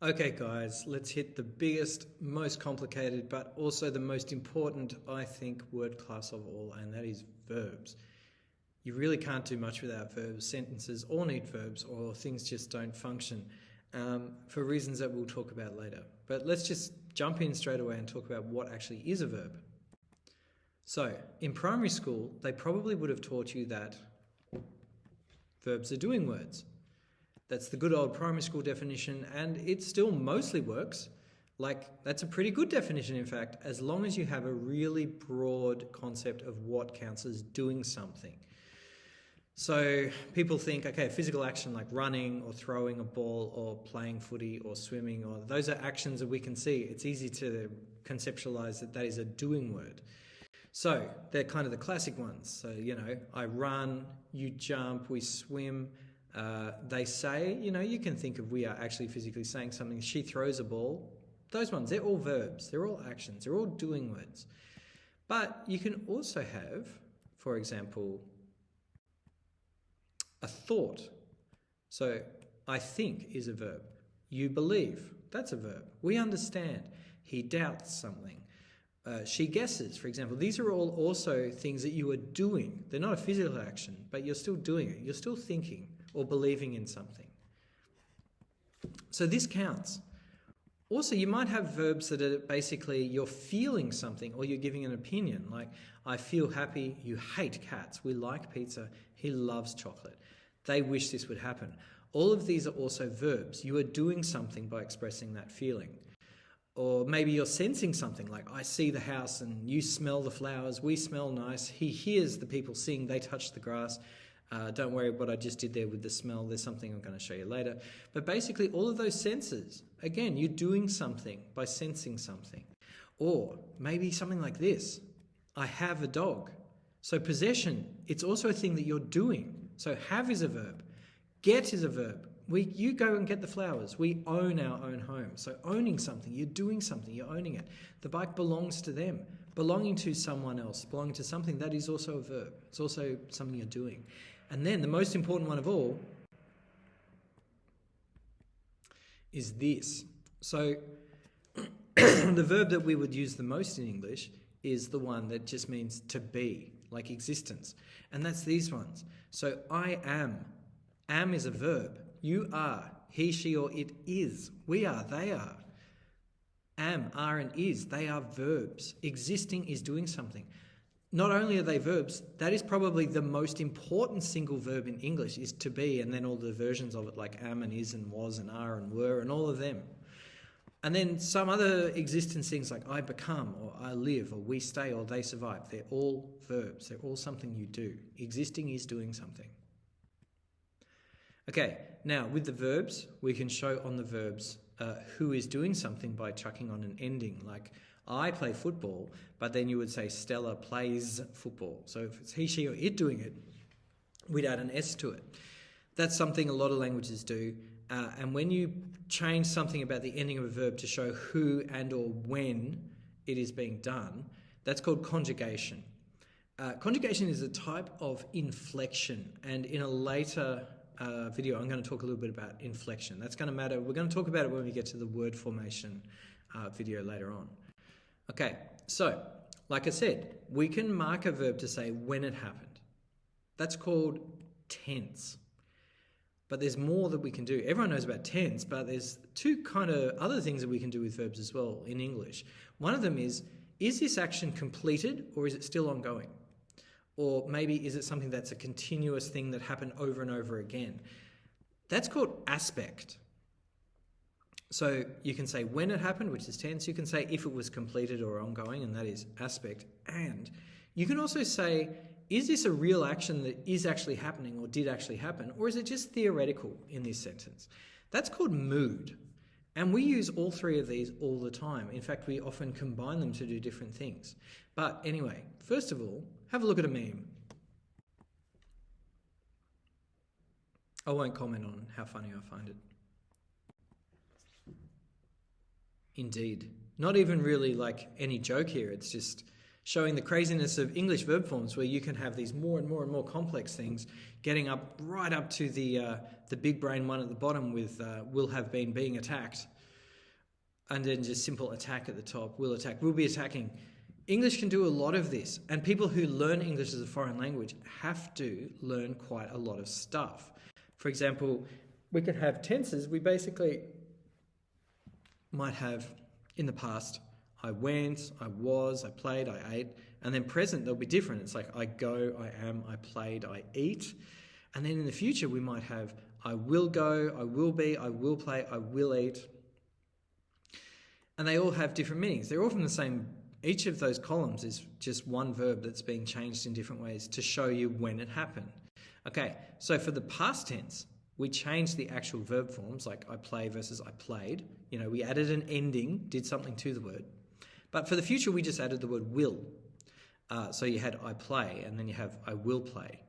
Okay guys, let's hit the biggest, most complicated, but also the most important, I think, word class of all, and that is verbs. You really can't do much without verbs. Sentences all need verbs or things just don't function for reasons that we'll talk about later. But let's just jump in straight away and talk about what actually is a verb. So, in primary school, they probably would have taught you that verbs are doing words. That's the good old primary school definition, and it still mostly works. That's a pretty good definition, in fact, as long as you have a really broad concept of what counts as doing something. So people think, okay, physical action like running or throwing a ball or playing footy or swimming, or those are actions that we can see. It's easy to conceptualize that that is a doing word. So they're kind of the classic ones. So, I run, you jump, we swim. They say, you can think of we are actually physically saying something. She throws a ball. Those ones, they're all verbs. They're all actions. They're all doing words. But you can also have, for example, a thought. So I think is a verb. You believe, that's a verb. We understand. He doubts something. She guesses, for example. These are all also things that you are doing. They're not a physical action, but you're still doing it. You're still thinking or believing in something. So this counts. Also, you might have verbs that are basically you're feeling something or you're giving an opinion, like I feel happy, you hate cats, we like pizza, he loves chocolate. They wish this would happen. All of these are also verbs. You are doing something by expressing that feeling. Or maybe you're sensing something like I see the house and you smell the flowers, we smell nice, he hears the people sing, they touch the grass. Don't worry what I just did there with the smell. There's something I'm going to show you later. But basically all of those senses, again, you're doing something by sensing something. Or maybe something like this. I have a dog. So possession, it's also a thing that you're doing. So have is a verb. Get is a verb. You go and get the flowers. We own our own home. So owning something, you're doing something, you're owning it. The bike belongs to them. Belonging to someone else, belonging to something, that is also a verb. It's also something you're doing. And then the most important one of all is this. So the verb that we would use the most in English is the one that just means to be, like existence. And that's these ones. So I am. Am is a verb. You are. He, she, or it is. We are. They are. Am, are, and is. They are verbs. Existing is doing something. Not only are they verbs, that is probably the most important single verb in English is to be, and then all the versions of it like am and is and was and are and were and all of them. And then some other existence things like I become or I live or we stay or they survive. They're all verbs. They're all something you do. Existing is doing something. Okay, now with the verbs, we can show on the verbs who is doing something by chucking on an ending, like I play football, but then you would say Stella plays football. So if it's he, she, or it doing it, we'd add an S to it. That's something a lot of languages do. And when you change something about the ending of a verb to show who and or when it is being done, that's called conjugation. Conjugation is a type of inflection, and in a later video, I'm going to talk a little bit about inflection. That's going to matter. We're going to talk about it when we get to the word formation video later on. Okay, so like I said, we can mark a verb to say when it happened. That's called tense. But there's more that we can do. Everyone knows about tense, but there's two kind of other things that we can do with verbs as well in English. One of them is this action completed or is it still ongoing? Or maybe is it something that's a continuous thing that happened over and over again? That's called aspect. So you can say when it happened, which is tense. You can say if it was completed or ongoing, and that is aspect. And you can also say, is this a real action that is actually happening or did actually happen? Or is it just theoretical in this sentence? That's called mood. And we use all three of these all the time. In fact, we often combine them to do different things. But anyway, first of all, have a look at a meme. I won't comment on how funny I find it. Indeed. Not even really like any joke here. It's just showing the craziness of English verb forms where you can have these more and more and more complex things getting up right up to the big brain one at the bottom with will have been being attacked. and then just simple attack at the top, will attack, will be attacking. English can do a lot of this, and people who learn English as a foreign language have to learn quite a lot of stuff. For example, we can have tenses. We basically might have in the past, I went, I was, I played, I ate, and then present, they'll be different. It's like I go, I am, I played, I eat. And then in the future, we might have I will go, I will be, I will play, I will eat. And they all have different meanings. They're all from the same. Each of those columns is just one verb that's being changed in different ways to show you when it happened. Okay, so for the past tense, we changed the actual verb forms, like I play versus I played. We added an ending, did something to the word. But for the future, we just added the word will. So you had I play, and then you have I will play.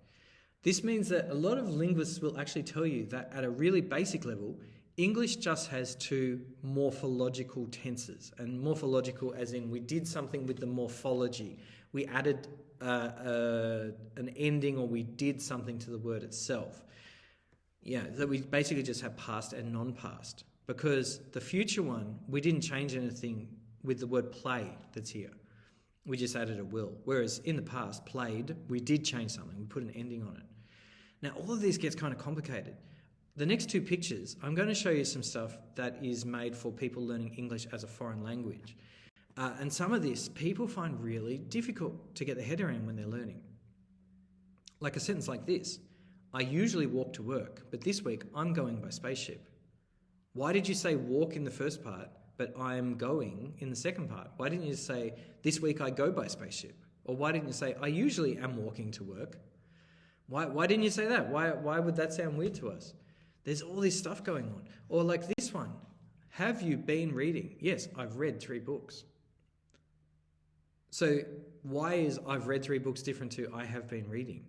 This means that a lot of linguists will actually tell you that at a really basic level, English just has two morphological tenses. And morphological as in we did something with the morphology. We added an ending, or we did something to the word itself. Yeah, that we basically just have past and non-past. Because the future one, we didn't change anything with the word play that's here. We just added a will. Whereas in the past, played, we did change something. We put an ending on it. Now, all of this gets kind of complicated. The next two pictures, I'm going to show you some stuff that is made for people learning English as a foreign language. And some of this people find really difficult to get their head around when they're learning. Like a sentence like this. I usually walk to work, but this week I'm going by spaceship. Why did you say walk in the first part, but I'm going in the second part? Why didn't you say, this week I go by spaceship? Or why didn't you say, I usually am walking to work? Why didn't you say that? Why would that sound weird to us? There's all this stuff going on. Or like this one, have you been reading? Yes, I've read 3 books. So why is I've read 3 books different to I have been reading?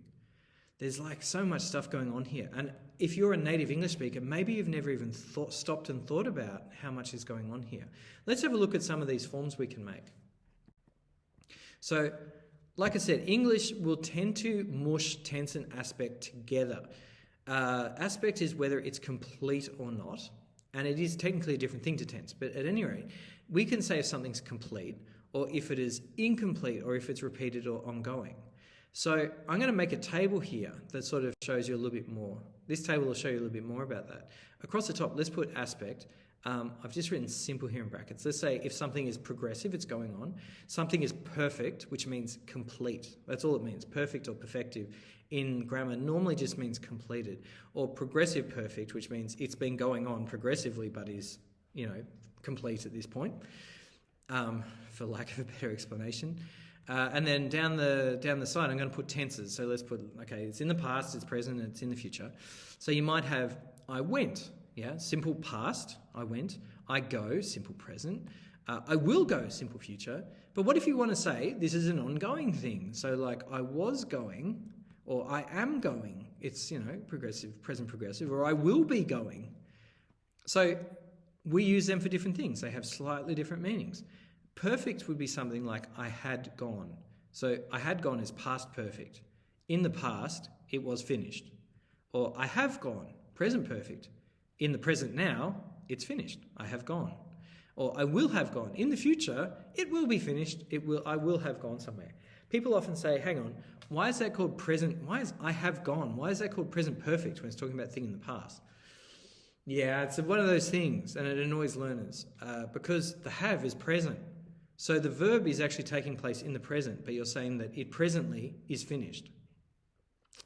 There's like so much stuff going on here. And if you're a native English speaker, maybe you've never even stopped and thought about how much is going on here. Let's have a look at some of these forms we can make. So, like I said, English will tend to mush tense and aspect together. Aspect is whether it's complete or not, and it is technically a different thing to tense. But at any rate, we can say if something's complete, or if it is incomplete, or if it's repeated or ongoing. So I'm going to make a table here that sort of shows you a little bit more. This table will show you a little bit more about that. Across the top, let's put aspect. I've just written simple here in brackets. Let's say if something is progressive, it's going on. Something is perfect, which means complete. That's all it means. Perfect or perfective in grammar normally just means completed. Or progressive perfect, which means it's been going on progressively but is, complete at this point, for lack of a better explanation. And then down the side, I'm going to put tenses. So let's put, it's in the past, it's present, and it's in the future. So you might have I went, simple past, I went. I go, simple present. I will go, simple future. But what if you want to say this is an ongoing thing? So like I was going, or I am going. It's, progressive, present progressive, or I will be going. So we use them for different things. They have slightly different meanings. Perfect would be something like I had gone. So I had gone is past perfect. In the past, it was finished. Or I have gone, present perfect. In the present now, it's finished. I have gone. Or I will have gone. In the future, it will be finished. I will have gone somewhere. People often say, hang on, why is that called present? Why is I have gone? Why is that called present perfect when it's talking about a thing in the past? Yeah, it's one of those things, and it annoys learners because the have is present. So the verb is actually taking place in the present, but you're saying that it presently is finished.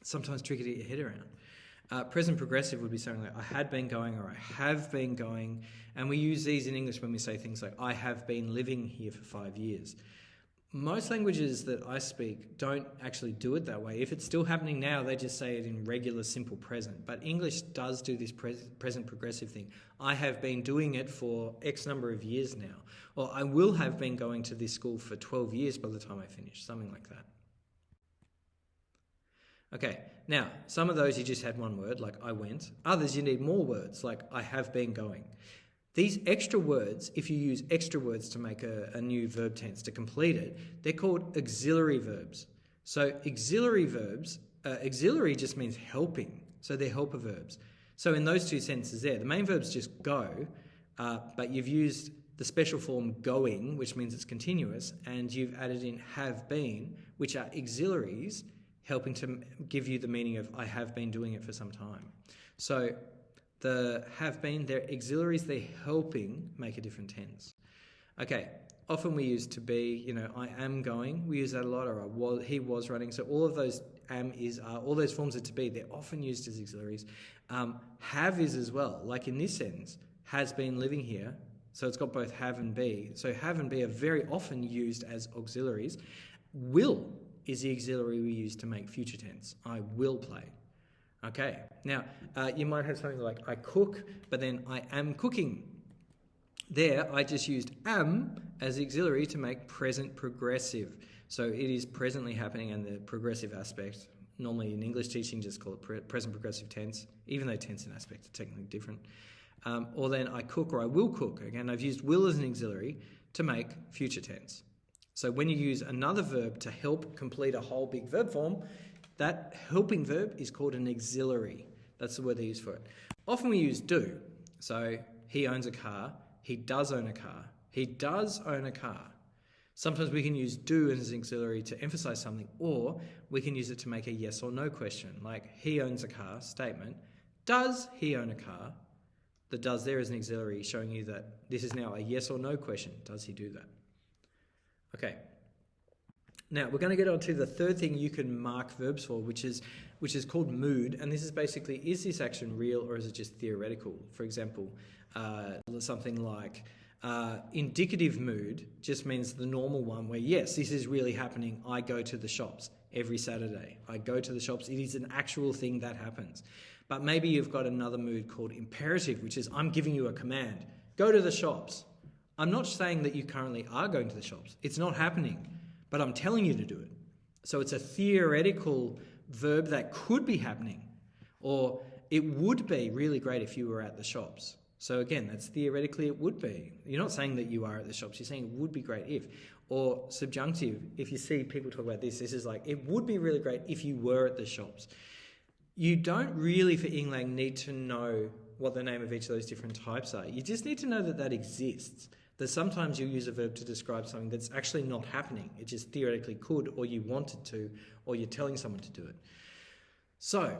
Sometimes tricky to get your head around. Present progressive would be something like I had been going or I have been going. And we use these in English when we say things like I have been living here for 5 years. Most languages that I speak don't actually do it that way. If it's still happening now, they just say it in regular simple present. But English does do this present progressive thing. I have been doing it for X number of years now. Or I will have been going to this school for 12 years by the time I finish. Something like that. Okay, now, some of those you just had one word, like I went. Others you need more words, like I have been going. These extra words, if you use extra words to make a new verb tense to complete it, they're called auxiliary verbs. So auxiliary verbs, auxiliary just means helping. So they're helper verbs. So in those two sentences there, the main verb's just go, but you've used the special form going, which means it's continuous, and you've added in have been, which are auxiliaries, helping to give you the meaning of I have been doing it for some time. So the have been, they're auxiliaries, they're helping make a different tense. Okay, often we use to be, I am going, we use that a lot, or he was running. So all of those am, is, are, all those forms of to be, they're often used as auxiliaries. Have is as well, like in this sentence, has been living here. So it's got both have and be. So have and be are very often used as auxiliaries. Will is the auxiliary we use to make future tense. I will play. Okay, now you might have something like I cook, but then I am cooking. There, I just used am as auxiliary to make present progressive. So it is presently happening, and the progressive aspect, normally in English teaching, just call it present progressive tense, even though tense and aspect are technically different. Or then I cook or I will cook. Again, I've used will as an auxiliary to make future tense. So when you use another verb to help complete a whole big verb form, that helping verb is called an auxiliary. That's the word they use for it. Often we use do. So he owns a car. He does own a car. He does own a car. Sometimes we can use do as an auxiliary to emphasize something, or we can use it to make a yes or no question, like he owns a car statement. Does he own a car? The does there is an auxiliary showing you that this is now a yes or no question. Does he do that? Okay. Now, we're going to get on to the third thing you can mark verbs for, which is called mood. And this is basically, is this action real or is it just theoretical? For example, something like indicative mood just means the normal one where, yes, this is really happening. I go to the shops every Saturday. I go to the shops. It is an actual thing that happens. But maybe you've got another mood called imperative, which is I'm giving you a command. Go to the shops. I'm not saying that you currently are going to the shops. It's not happening, but I'm telling you to do it. So it's a theoretical verb that could be happening, or it would be really great if you were at the shops. So again, that's theoretically it would be. You're not saying that you are at the shops. You're saying it would be great if. Or subjunctive, if you see people talk about this is like, it would be really great if you were at the shops. You don't really, for Yinglang, need to know what the name of each of those different types are. You just need to know that that exists. That sometimes you use a verb to describe something that's actually not happening. It just theoretically could, or you wanted to, or you're telling someone to do it. So,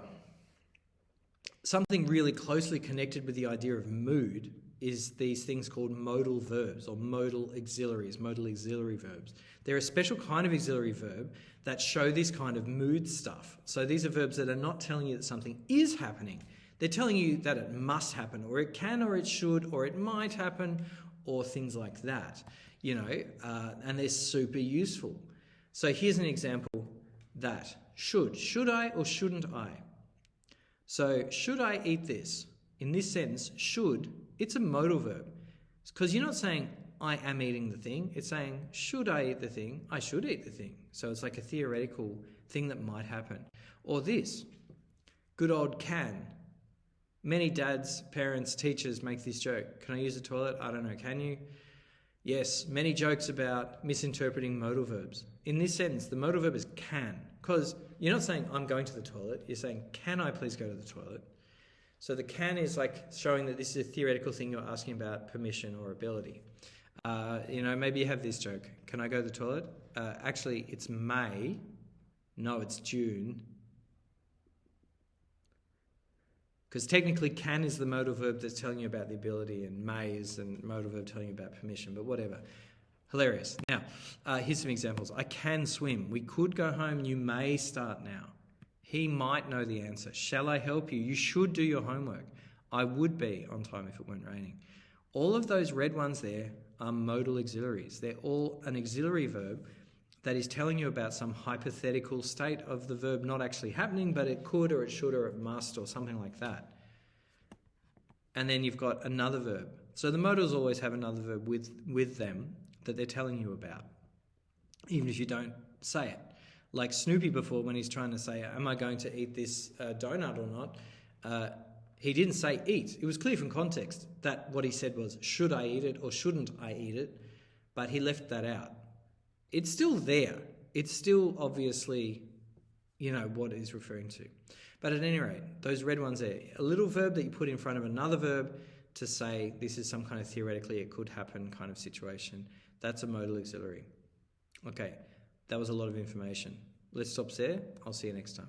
something really closely connected with the idea of mood is these things called modal verbs or modal auxiliaries, modal auxiliary verbs. They're a special kind of auxiliary verb that show this kind of mood stuff. So these are verbs that are not telling you that something is happening. They're telling you that it must happen, or it can, or it should, or it might happen, or things like that, and they're super useful. So here's an example that should I or shouldn't I? So should I eat this? In this sentence, should, it's a modal verb. Because you're not saying I am eating the thing. It's saying should I eat the thing? I should eat the thing. So it's like a theoretical thing that might happen. Or this, good old can. Many dads, parents, teachers make this joke. Can I use the toilet? I don't know. Can you? Yes, many jokes about misinterpreting modal verbs. In this sentence, the modal verb is can. Because you're not saying I'm going to the toilet. You're saying can I please go to the toilet? So the can is like showing that this is a theoretical thing you're asking about permission or ability. Maybe you have this joke. Can I go to the toilet? Actually, it's May. No, it's June. Because technically can is the modal verb that's telling you about the ability, and may is the modal verb telling you about permission, but whatever. Hilarious. Now, here's some examples. I can swim. We could go home. You may start now. He might know the answer. Shall I help you? You should do your homework. I would be on time if it weren't raining. All of those red ones there are modal auxiliaries. They're all an auxiliary verb that is telling you about some hypothetical state of the verb not actually happening, but it could or it should or it must or something like that. And then you've got another verb. So the modals always have another verb with them that they're telling you about, even if you don't say it. Like Snoopy before, when he's trying to say, am I going to eat this donut or not? He didn't say eat. It was clear from context that what he said was, should I eat it or shouldn't I eat it? But he left that out. It's still there. It's still obviously, what he's referring to. But at any rate, those red ones there, a little verb that you put in front of another verb to say this is some kind of theoretically it could happen kind of situation. That's a modal auxiliary. Okay, that was a lot of information. Let's stop there. I'll see you next time.